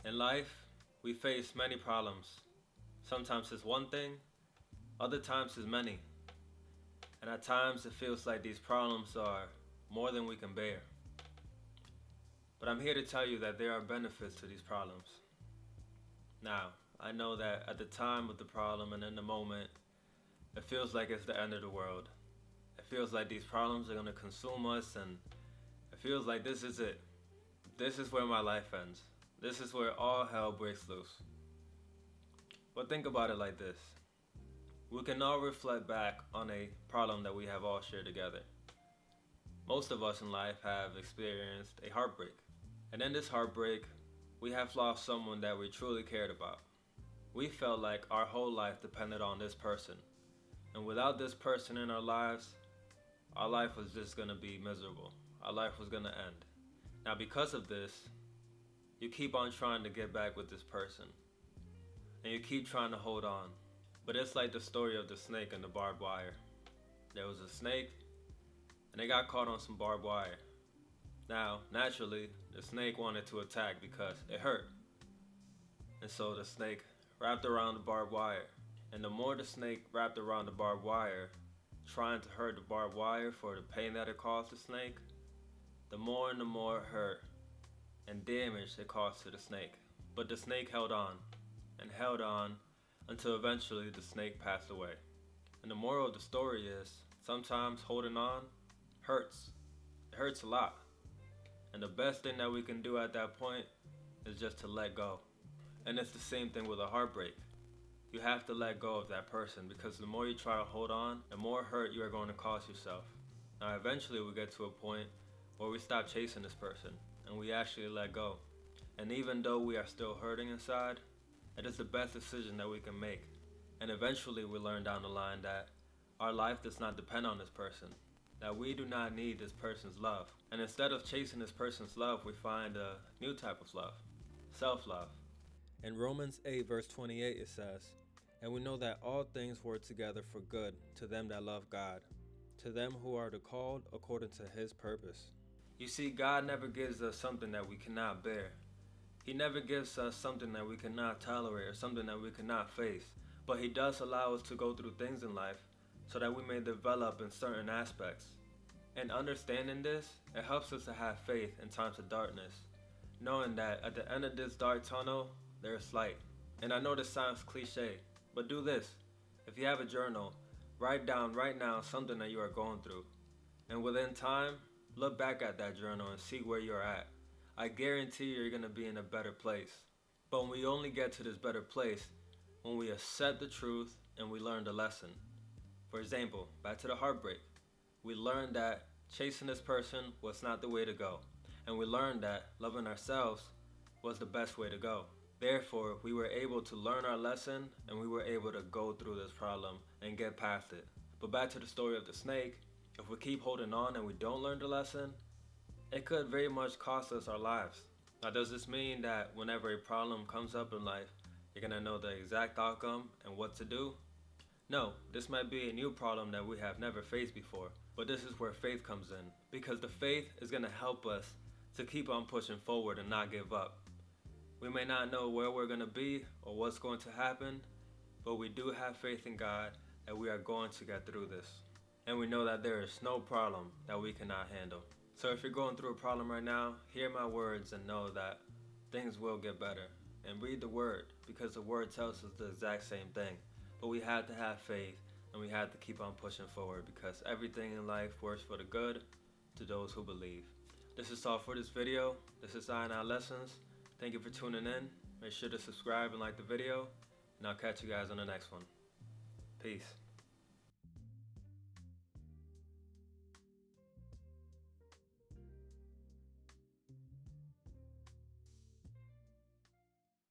In life, we face many problems. Sometimes it's one thing, other times it's many. And at times it feels like these problems are more than we can bear. But I'm here to tell you that there are benefits to these problems. Now, I know that at the time of the problem and in the moment, it feels like it's the end of the world. It feels like these problems are going to consume us, and it feels like this is it. This is where my life ends. This is where all hell breaks loose. But think about it like this. We can all reflect back on a problem that we have all shared together. Most of us in life have experienced a heartbreak. And in this heartbreak, we have lost someone that we truly cared about. We felt like our whole life depended on this person. And without this person in our lives, our life was just going to be miserable. Our life was going to end. Now, because of this, you keep on trying to get back with this person. And you keep trying to hold on. But it's like the story of the snake and the barbed wire. There was a snake, and they got caught on some barbed wire. Now, naturally, the snake wanted to attack because it hurt. And so the snake wrapped around the barbed wire. And the more the snake wrapped around the barbed wire, trying to hurt the barbed wire for the pain that it caused the snake, the more and the more hurt and damage it caused to the snake. But the snake held on and held on until eventually the snake passed away. And the moral of the story is, sometimes holding on hurts. It hurts a lot. And the best thing that we can do at that point is just to let go. And it's the same thing with a heartbreak. You have to let go of that person, because the more you try to hold on, the more hurt you are going to cause yourself. Now eventually we get to a point where we stop chasing this person and we actually let go. And even though we are still hurting inside, it is the best decision that we can make. And eventually we learn down the line that our life does not depend on this person, that we do not need this person's love. And instead of chasing this person's love, we find a new type of love, self-love. In Romans 8 verse 28 it says, "And we know that all things work together for good to them that love God, to them who are the called according to his purpose." You see, God never gives us something that we cannot bear. He never gives us something that we cannot tolerate or something that we cannot face. But he does allow us to go through things in life so that we may develop in certain aspects. And understanding this, it helps us to have faith in times of darkness, knowing that at the end of this dark tunnel, there's light. And I know this sounds cliche, but do this. If you have a journal, write down right now something that you are going through. And within time, look back at that journal and see where you're at. I guarantee you're going to be in a better place. But when we only get to this better place when we accept the truth and we learn the lesson. For example, back to the heartbreak. We learned that chasing this person was not the way to go. And we learned that loving ourselves was the best way to go. Therefore, we were able to learn our lesson and we were able to go through this problem and get past it. But back to the story of the snake, if we keep holding on and we don't learn the lesson, it could very much cost us our lives. Now, does this mean that whenever a problem comes up in life, you're going to know the exact outcome and what to do? No, this might be a new problem that we have never faced before, but this is where faith comes in, because the faith is going to help us to keep on pushing forward and not give up. We may not know where we're going to be or what's going to happen, but we do have faith in God that we are going to get through this. And we know that there is no problem that we cannot handle. So if you're going through a problem right now, hear my words and know that things will get better. And read the word, because the word tells us the exact same thing. But we have to have faith and we have to keep on pushing forward, because everything in life works for the good to those who believe. This is all for this video. This is I&I Lessons. Thank you for tuning in. Make sure to subscribe and like the video, and I'll catch you guys on the next one. Peace.